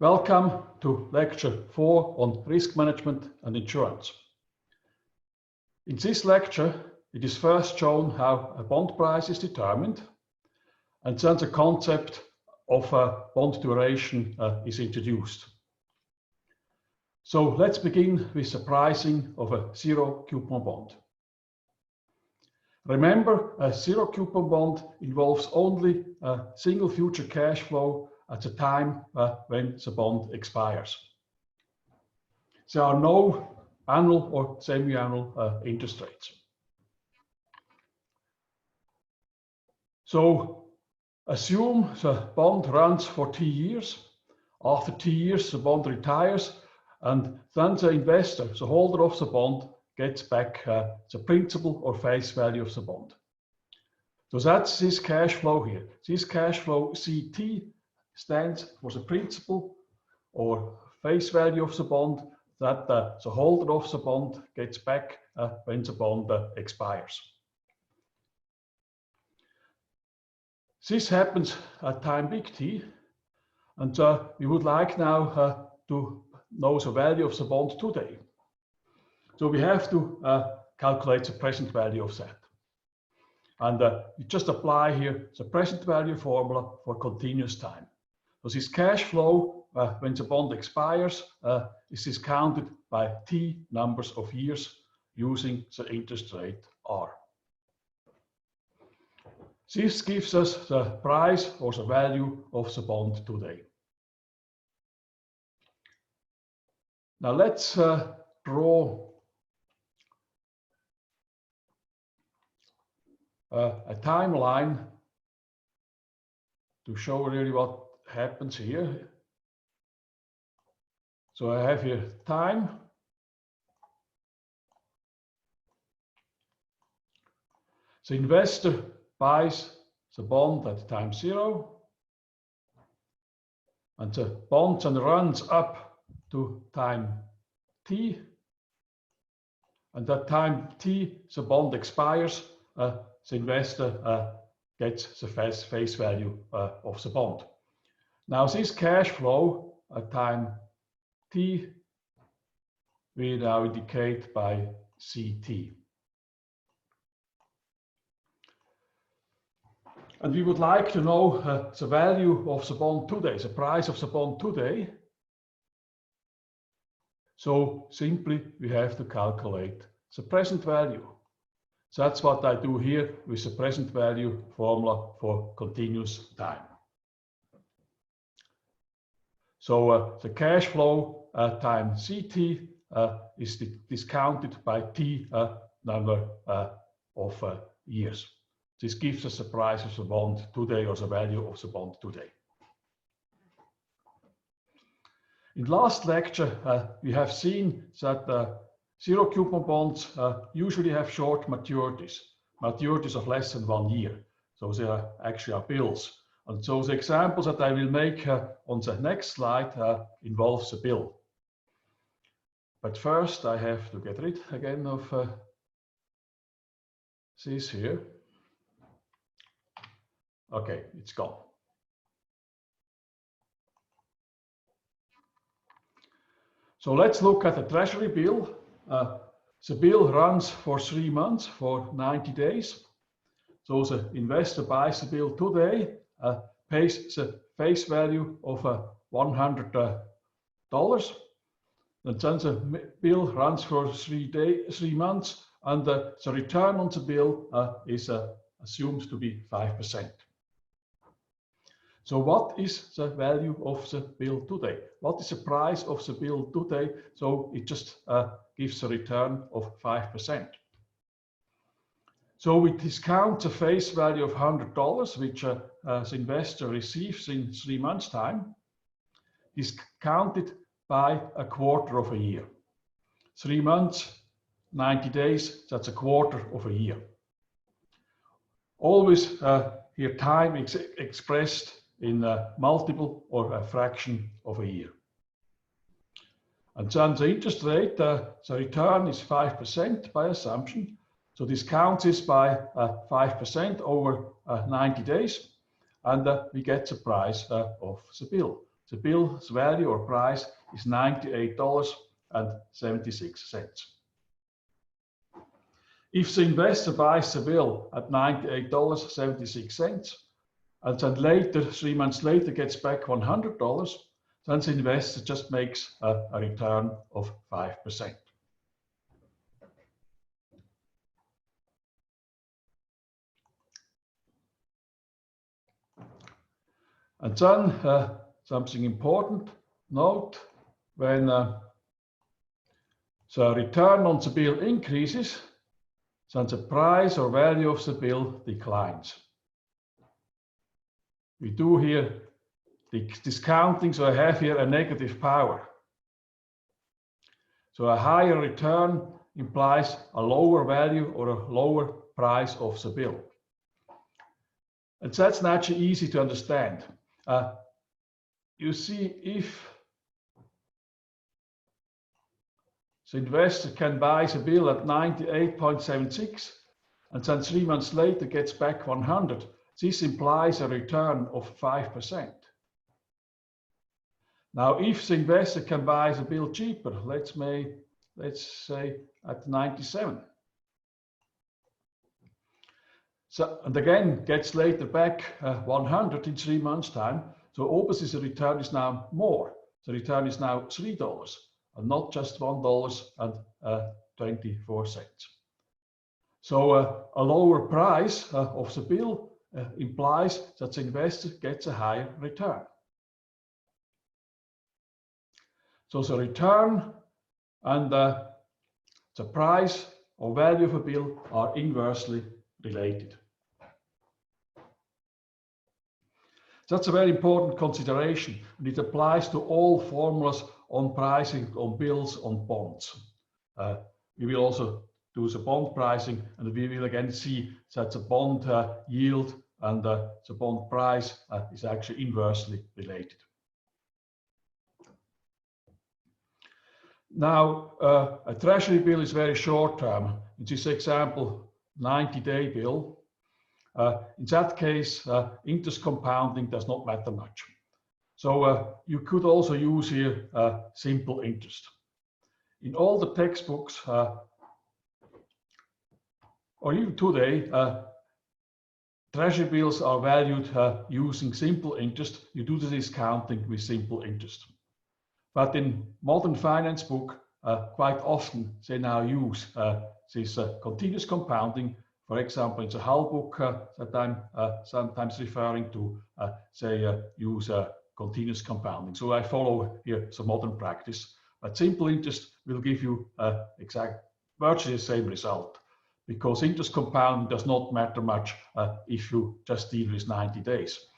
Welcome to lecture 4 on risk management and insurance. In this lecture, it is first shown how a bond price is determined, and then the concept of a bond duration is introduced. So let's begin with the pricing of a zero coupon bond. Remember, a zero coupon bond involves only a single future cash flow at the time when the bond expires. There are no annual or semi-annual interest rates. So assume the bond runs for 2 years. After 2 years, the bond retires, and then the investor, the holder of the bond, gets back the principal or face value of the bond. So that's this cash flow here. This cash flow CT stands for the principal or face value of the bond that the holder of the bond gets back when the bond expires. This happens at time big T, and we would like now to know the value of the bond today. So we have to calculate the present value of that. And we just apply here the present value formula for continuous time. So this cash flow, when the bond expires, is discounted by T numbers of years using the interest rate R. This gives us the price or the value of the bond today. Now let's draw a timeline to show really what happens here. So I have here time. The investor buys the bond at time 0, and the bond then runs up to time T, and at time T the bond expires. The investor gets the face value of the bond. Now this cash flow at time T we now indicate by CT. And we would like to know the value of the bond today, the price of the bond today. So simply we have to calculate the present value. So that's what I do here with the present value formula for continuous time. So the cash flow at time CT is discounted by T number of years. This gives us the price of the bond today or the value of the bond today. In last lecture, we have seen that zero coupon bonds usually have short maturities of less than 1 year. So they actually are bills. And so the examples that I will make on the next slide involves a bill. But first I have to get rid again of this here. Okay, it's gone. So let's look at the treasury bill. The bill runs for 3 months, for 90 days. So the investor buys the bill today, pays the face value of $100. And then the bill runs for 3 months, and the return on the bill is assumed to be 5%. So what is the value of the bill today? What is the price of the bill today? So it just gives a return of 5%. So we discount the face value of $100, which the investor receives in 3 months' time, discounted by a quarter of a year. 3 months, 90 days, that's a quarter of a year. Always here time is expressed in a multiple or a fraction of a year. And then the interest rate, the return is 5% by assumption. So discount is by 5% over 90 days, and we get the price of the bill. the bill's value or price is $98.76. If the investor buys the bill at $98.76 and then later, 3 months later, gets back $100, then the investor just makes a return of 5%. And then something important, note, when the return on the bill increases, then the price or value of the bill declines. We do here the discounting, so I have here a negative power. So a higher return implies a lower value or a lower price of the bill. And that's naturally easy to understand. You see, if the investor can buy the bill at 98.76 and then 3 months later gets back 100, this implies a return of 5%. Now, if the investor can buy the bill cheaper, let's say at 97. So, and again, gets later back 100 in 3 months' time. So obviously the return is now more. The return is now $3 and not just $1.24. So a lower price of the bill implies that the investor gets a higher return. So the return and the price or value of a bill are inversely related. That's a very important consideration, and it applies to all formulas on pricing, on bills, on bonds. We will also do the bond pricing, and we will again see that the bond yield and the bond price is actually inversely related. Now, a treasury bill is very short term. In this example, 90-day bill. In that case, interest compounding does not matter much. So you could also use here simple interest. In all the textbooks, or even today, treasury bills are valued using simple interest. You do the discounting with simple interest. But in modern finance book, quite often they now use this continuous compounding. For example, in the Hull book that I'm sometimes referring to, they use continuous compounding. So I follow here some modern practice. But simple interest will give you virtually the same result, because interest compounding does not matter much if you just deal with 90 days.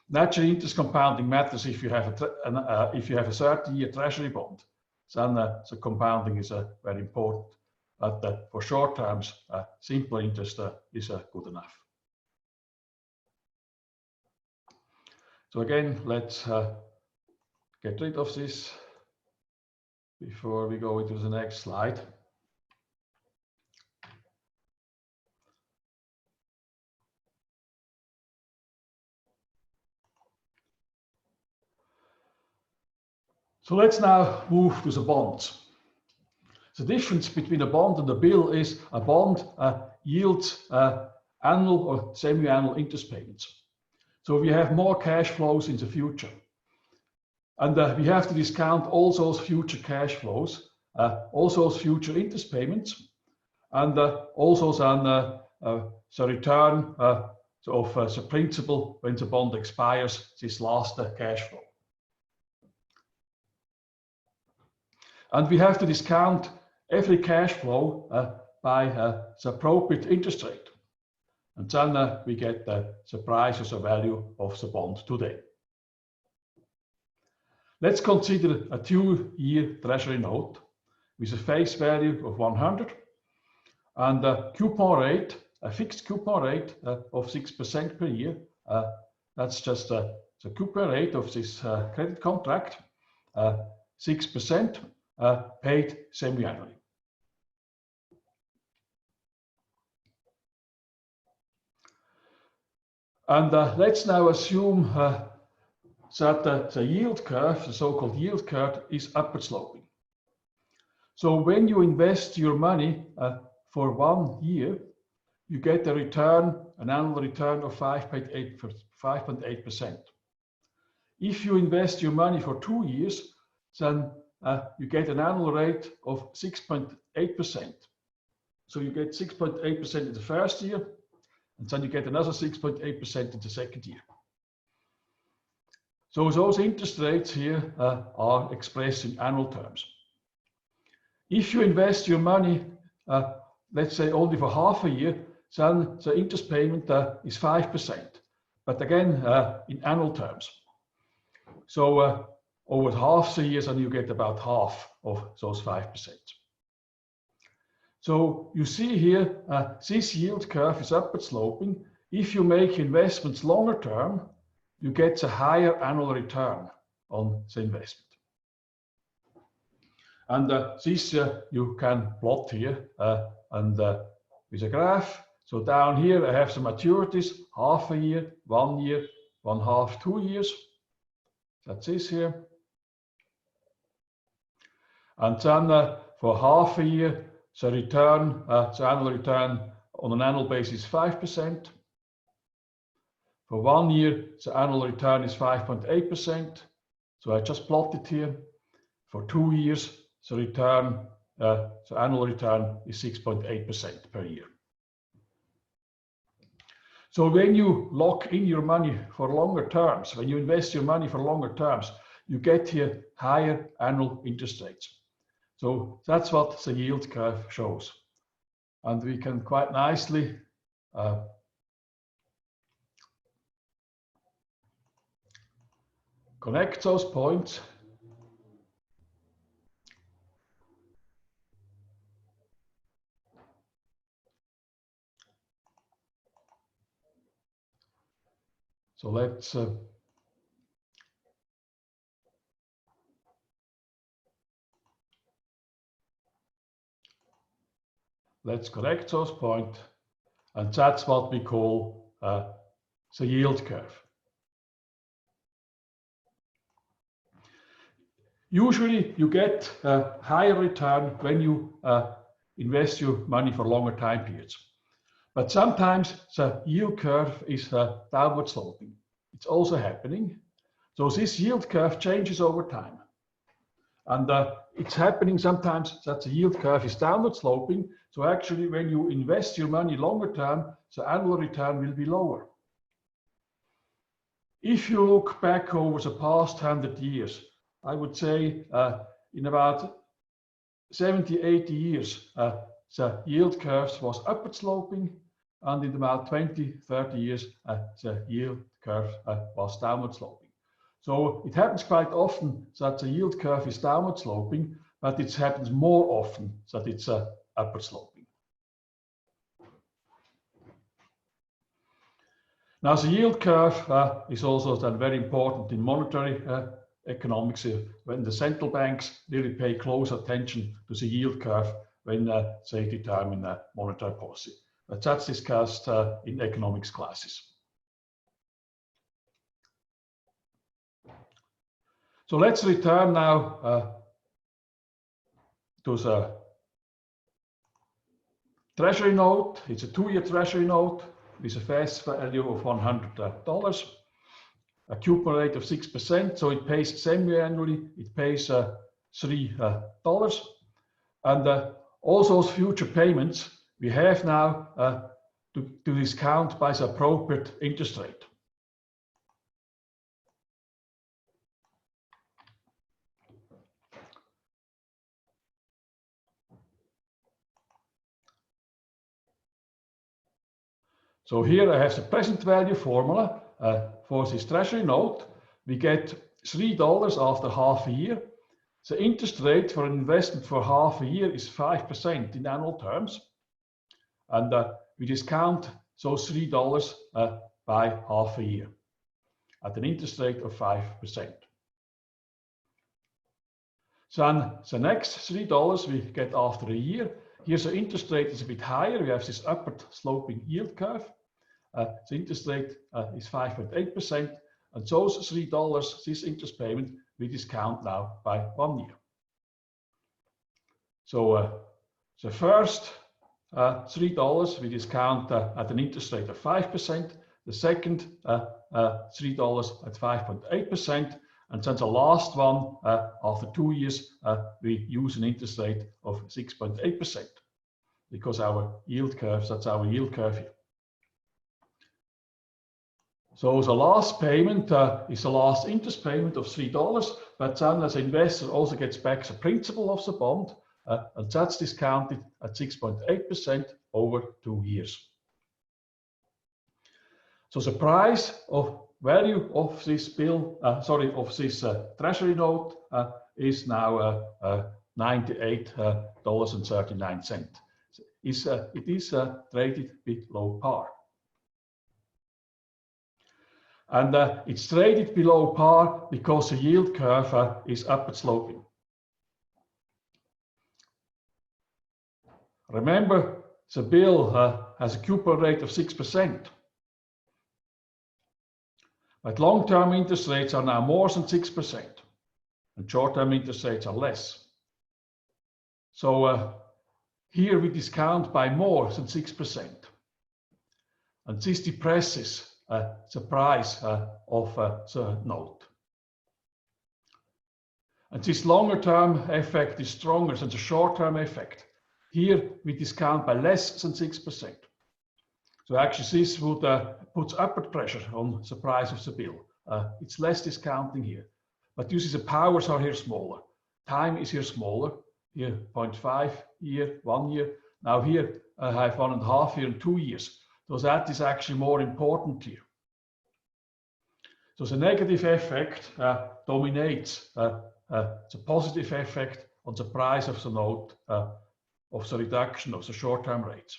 Naturally, interest compounding matters if you have a 30-year treasury bond. Then the compounding is very important. But for short terms, simple interest is good enough. So again, let's get rid of this before we go into the next slide. So let's now move to the bonds. The difference between a bond and a bill is a bond yields annual or semi-annual interest payments. So we have more cash flows in the future. And we have to discount all those future cash flows, also those future interest payments, and also then the return of the principal when the bond expires, this last cash flow. And we have to discount every cash flow by the appropriate interest rate. And then we get the price or the value of the bond today. Let's consider a 2-year treasury note with a face value of 100 and a coupon rate, a fixed coupon rate of 6% per year. That's just the coupon rate of this credit contract, 6%. Paid semi-annually. And let's now assume that the yield curve, the so-called yield curve, is upward sloping. So when you invest your money for 1 year, you get a return, an annual return of 5.8%. If you invest your money for 2 years, then you get an annual rate of 6.8%. So you get 6.8% in the first year, and then you get another 6.8% in the second year. So those interest rates here are expressed in annual terms. If you invest your money, let's say only for half a year, then the interest payment is 5%, but again in annual terms. So over half the years, and you get about half of those 5%. So you see here, this yield curve is upward sloping. If you make investments longer term, you get a higher annual return on the investment. And this you can plot here and with a graph. So down here I have the maturities, half a year, 1 year, 1/2, 2 years. That's this here. And then for half a year, the return, the annual return on an annual basis is 5%. For 1 year, the annual return is 5.8%. So I just plotted here. For 2 years, the return, the annual return is 6.8% per year. So when you lock in your money for longer terms, when you invest your money for longer terms, you get here higher annual interest rates. So that's what the yield curve shows. And we can quite nicely connect those points. So let's connect those points, and that's what we call the yield curve. Usually you get a higher return when you invest your money for longer time periods. But sometimes the yield curve is downward sloping. It's also happening. So this yield curve changes over time. And it's happening sometimes that the yield curve is downward sloping. So actually when you invest your money longer term, the annual return will be lower. If you look back over the past 100 years, I would say in about 70, 80 years, the yield curve was upward sloping, and in about 20, 30 years, the yield curve was downward sloping. So it happens quite often that the yield curve is downward sloping, but it happens more often that it's upward sloping. Now the yield curve is also then very important in monetary economics, when the central banks really pay close attention to the yield curve when they determine monetary policy. But that's discussed in economics classes. So let's return now to the treasury note. It's a 2-year treasury note with a face value of $100, a coupon rate of 6%. So it pays semi-annually, it pays $3. And all those future payments we have now to discount by the appropriate interest rate. So here I have the present value formula for this treasury note. We get $3 after half a year. The interest rate for an investment for half a year is 5% in annual terms. And we discount those $3 by half a year at an interest rate of 5%. Then the next $3 we get after a year. Here the interest rate is a bit higher. We have this upward sloping yield curve. The interest rate is 5.8%, And those $3, this interest payment, we discount now by 1 year. So the first $3 we discount at an interest rate of 5%, the second $3 at 5.8%, and then the last one, after 2 years, we use an interest rate of 6.8%, because our yield curve, that's our yield curve here. So the last payment is the last interest payment of $3, but then as an investor also gets back the principal of the bond, and that's discounted at 6.8% over 2 years. So the price of value of this bill, of this treasury note is now $98.39. It is traded below par. And it's traded below par because the yield curve is upward sloping. Remember, the bill has a coupon rate of 6%. But long-term interest rates are now more than 6%, and short-term interest rates are less. So here we discount by more than 6%. And this depresses the price of the note. And this longer-term effect is stronger than the short-term effect. Here we discount by less than 6%. So actually this would put upward pressure on the price of the bill. It's less discounting here. But you see the powers are here smaller. Time is here smaller. Here 0.5 year, 1 year. Now here I have 1.5 year and 2 years. So that is actually more important here. So the negative effect dominates the positive effect on the price of the note of the reduction of the short-term rates.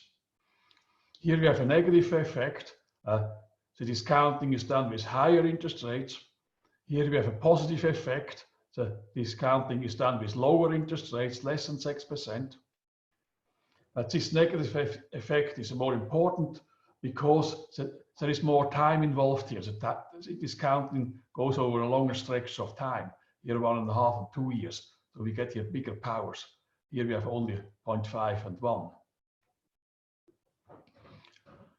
Here we have a negative effect. The discounting is done with higher interest rates. Here we have a positive effect. The discounting is done with lower interest rates, less than 6%. But this negative effect is more important because there is more time involved here. The discounting goes over a longer stretch of time, here 1.5 and 2 years. So we get here bigger powers. Here we have only 0.5 and 1.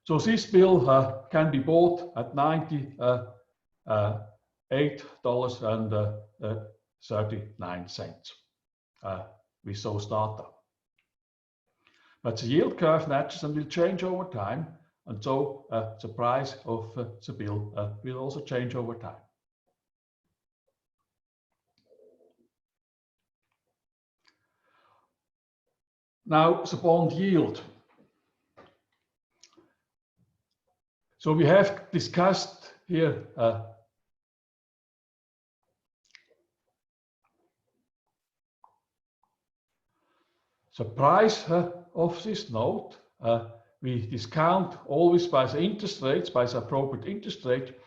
So this bill can be bought at $98.39 with those data. But the yield curve matches and will change over time, and so the price of the bill will also change over time. Now the bond yield. So we have discussed here the price of this note. We discount always by the interest rates, by the appropriate interest rate.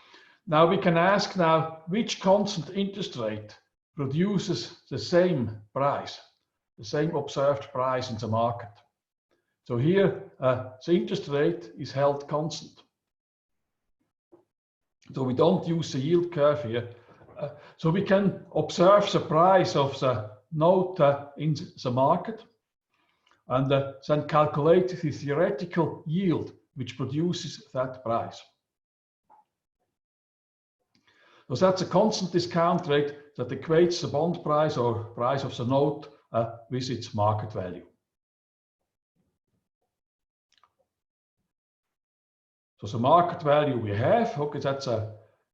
Now we can ask now which constant interest rate produces the same price, the same observed price in the market. So here the interest rate is held constant. So we don't use the yield curve here. So we can observe the price of the note in the market and then calculate the theoretical yield which produces that price. So that's a constant discount rate that equates the bond price or price of the note with its market value. So the market value we have, okay, that's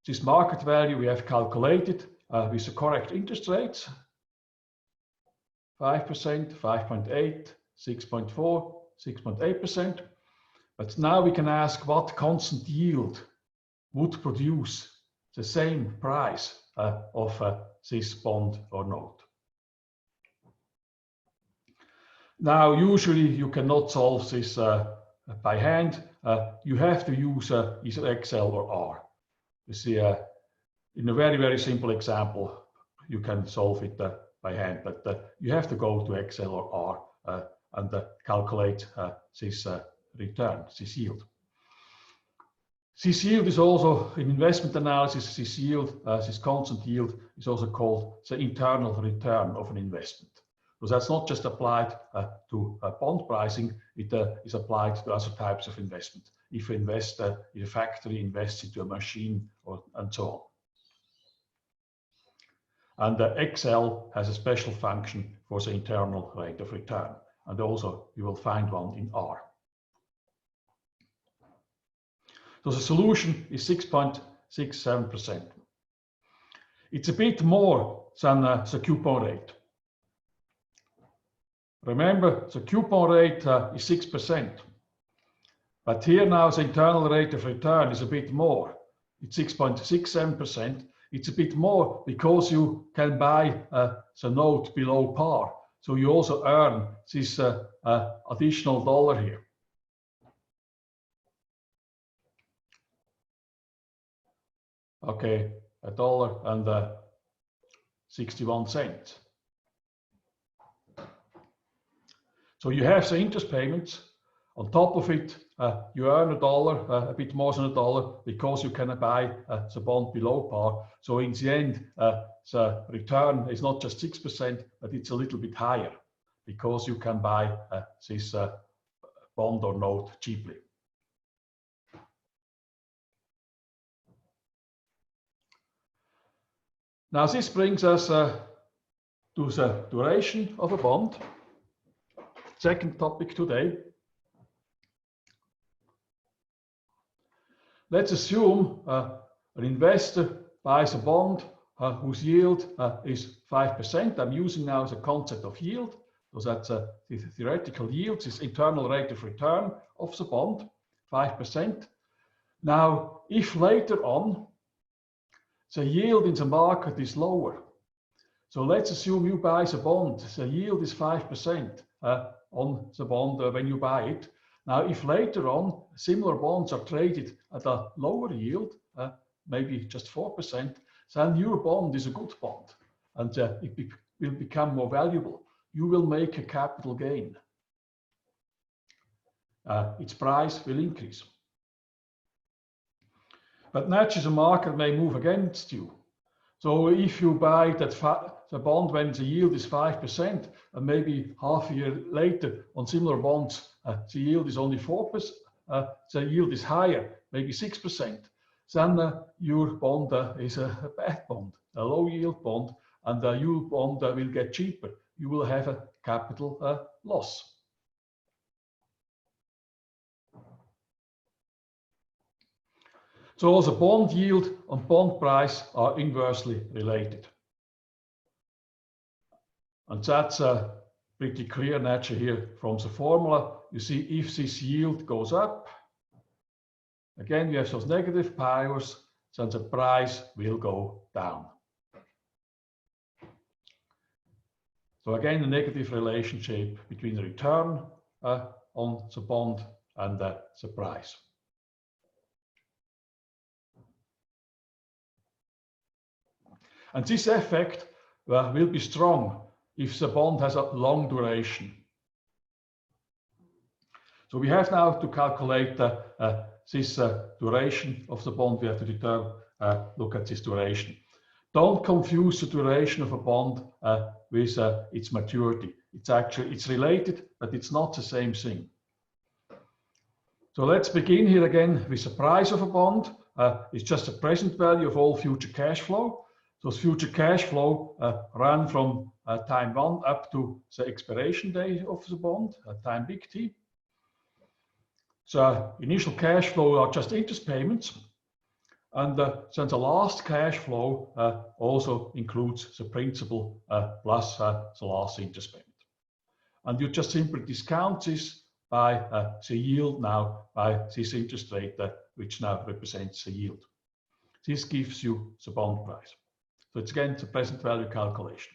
this market value we have calculated with the correct interest rates, 5%, 5.8, 6.4, 6.8%. But now we can ask what constant yield would produce the same price of this bond or note. Now, usually you cannot solve this by hand. You have to use either Excel or R. You see, in a very, very simple example, you can solve it by hand, but you have to go to Excel or R and calculate this return, this yield. This yield is also, in investment analysis, this yield, this constant yield is also called the internal return of an investment. So that's not just applied to bond pricing, it is applied to other types of investment. If you invest in a factory, invests into a machine, and so on. And Excel has a special function for the internal rate of return. And also you will find one in R. So the solution is 6.67%. It's a bit more than the coupon rate. Remember, the coupon rate is 6%. But here now the internal rate of return is a bit more. It's 6.67%. It's a bit more because you can buy the note below par. So you also earn this additional dollar here. Okay, $1.61. So you have the interest payments. On top of it, you earn $1, a bit more than $1, because you can buy the bond below par. So in the end, the return is not just 6%, but it's a little bit higher because you can buy this bond or note cheaply. Now this brings us to the duration of a bond. Second topic today. Let's assume an investor buys a bond whose yield is 5%. I'm using now the concept of yield, because that's the theoretical yield, this internal rate of return of the bond, 5%. Now, if later on the yield in the market is lower, so let's assume you buy the bond, the yield is 5% on the bond when you buy it. Now, if later on similar bonds are traded at a lower yield, maybe just 4%, then your bond is a good bond, and it will become more valuable. You will make a capital gain. Its price will increase. But naturally, the market may move against you. So if you buy the bond when the yield is 5%, and maybe half a year later on similar bonds, the yield is only 4%, the yield is higher, maybe 6%, then your bond is a bad bond, a low yield bond, and your bond will get cheaper. You will have a capital loss. So the bond yield and bond price are inversely related. And that's pretty clear naturally here from the formula. You see, if this yield goes up, again, we have those negative powers, then the price will go down. So again, a negative relationship between the return on the bond and the price. And this effect will be strong if the bond has a long duration. So we have now to calculate this duration of the bond. We have to look at this duration. Don't confuse the duration of a bond with its maturity. It's related, but it's not the same thing. So let's begin here again with the price of a bond. It's just the present value of all future cash flow. So future cash flow run from time 1 up to the expiration date of the bond, time big T. So initial cash flow are just interest payments. And then the last cash flow also includes the principal plus the last interest payment. And you just simply discount this by the yield now, by this interest rate which now represents the yield. This gives you the bond price. So it's again the present value calculation.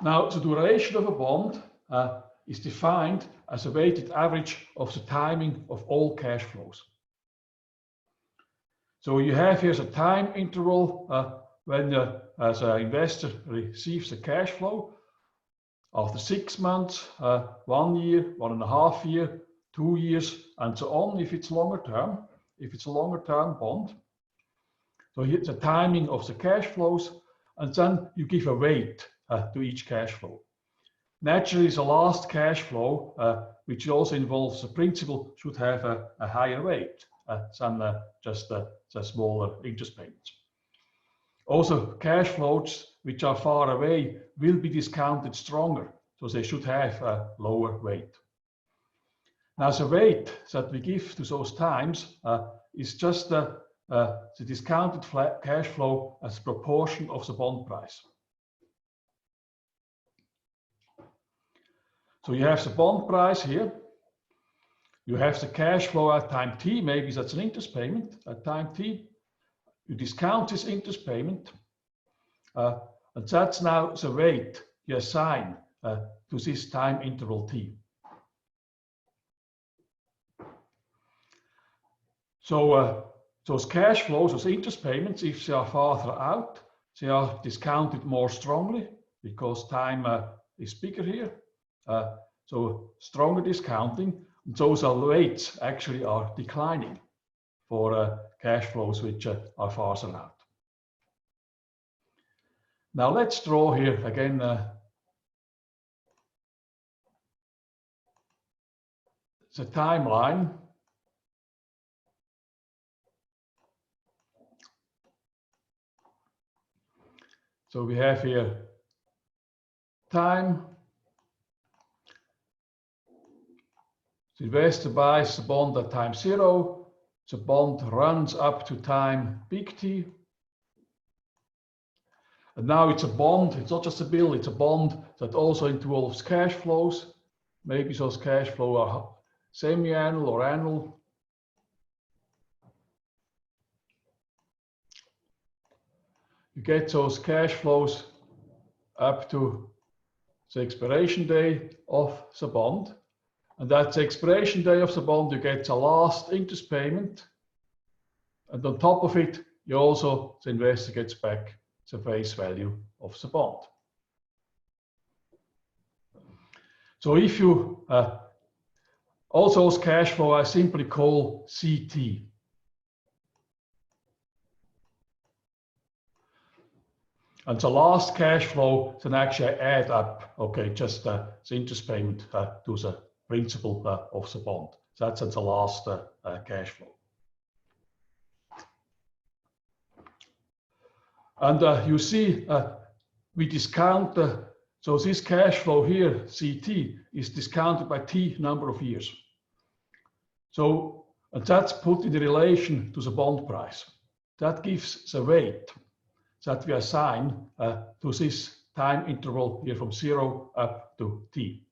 Now the duration of a bond is defined as a weighted average of the timing of all cash flows. So you have here the time interval when as an investor receives the cash flow, after 6 months, 1 year, 1.5 years, 2 years, and so on if it's longer term, if it's a longer term bond. So here's the timing of the cash flows, and then you give a weight to each cash flow. Naturally, the last cash flow, which also involves the principal, should have a higher weight than just the smaller interest payments. Also, cash flows which are far away will be discounted stronger, so they should have a lower weight. Now, the weight that we give to those times is just the discounted cash flow as a proportion of the bond price. So you have the bond price here. You have the cash flow at time t, maybe that's an interest payment at time t. You discount this interest payment, and that's now the weight you assign to this time interval t. So those cash flows, those interest payments, if they are farther out, they are discounted more strongly because time is bigger here. So stronger discounting, and those are weights actually are declining for cash flows which are farther out. Now let's draw here again the timeline. So we have here time. The investor buys the bond at time 0. The bond runs up to time big T. And now it's a bond, it's not just a bill, it's a bond that also involves cash flows. Maybe those cash flows are semi-annual or annual. You get those cash flows up to the expiration day of the bond. And at the expiration day of the bond, you get the last interest payment. And on top of it, you also, the investor gets back the face value of the bond. So if you, also those cash flow I simply call CT. And the last cash flow then actually add up, okay, just the interest payment to the principal of the bond. So that's the last cash flow. And you see, we discount, so this cash flow here, CT, is discounted by T number of years. So, and that's put in relation to the bond price. That gives the weight that we assign to this time interval here from 0 up to T.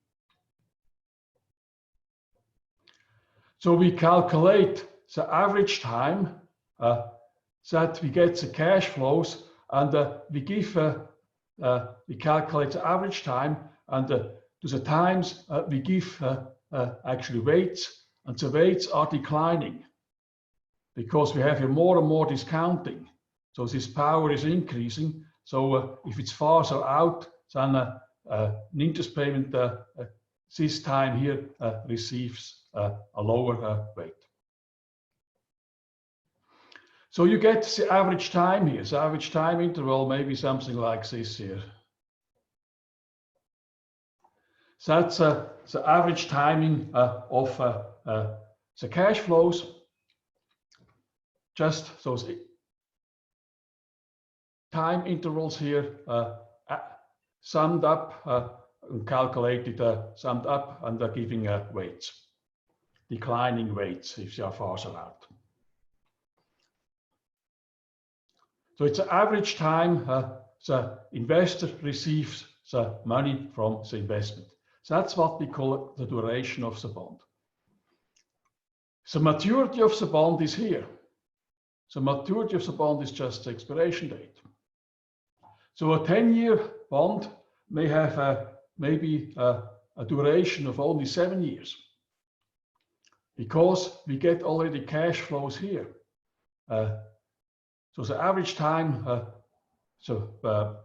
So we calculate the average time that we get the cash flows, and we give, we calculate the average time, and to the times we give actually weights, and the weights are declining because we have here more and more discounting. So this power is increasing. So if it's farther out, then an interest payment this time here receives a lower weight. So you get the average time here. The average time interval may be something like this here. So that's the average timing of the cash flows. Just those time intervals here summed up and calculated, summed up, and giving weights, declining weights if they are farther out. So it's the average time the investor receives the money from the investment. So that's what we call the duration of the bond. The maturity of the bond is here. The maturity of the bond is just the expiration date. So a 10-year bond may have maybe a duration of only 7 years, because we get already cash flows here. So the average time the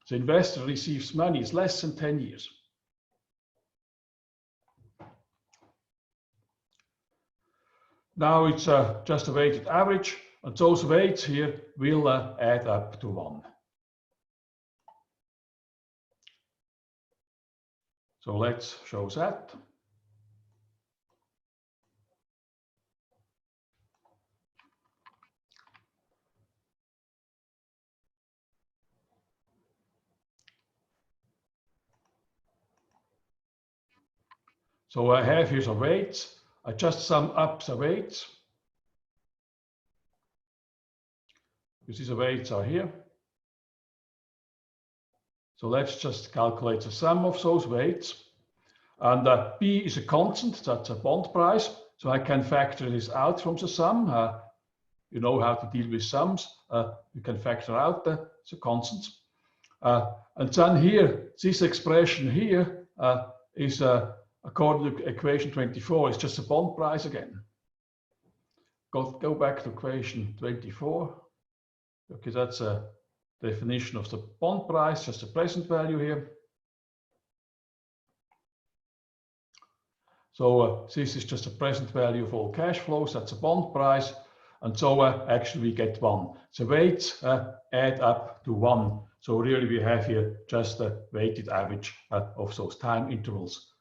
investor receives money is less than 10 years. Now it's just a weighted average, and those weights here will add up to 1. So let's show that. So I have here some weights. I just sum up the weights. You see the weights are here. So let's just calculate the sum of those weights. And B is a constant, that's a bond price. So I can factor this out from the sum. You know how to deal with sums. You can factor out the constants. And then here, this expression here is according to equation 24, it's just a bond price again. Go back to equation 24. Okay, that's a definition of the bond price, just the present value here. So this is just a present value of all cash flows, that's a bond price. And so actually we get 1. The weights add up to 1. So really we have here just a weighted average of those time intervals.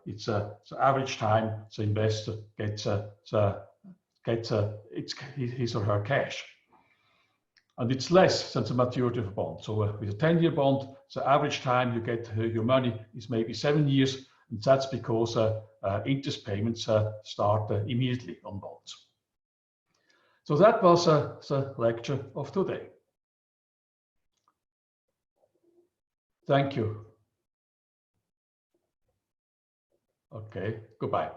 It's the average time the investor gets his or her cash. And it's less than the maturity of a bond. So with a 10-year bond, the average time you get your money is maybe 7 years. And that's because interest payments start immediately on bonds. So that was the lecture of today. Thank you. Okay, goodbye.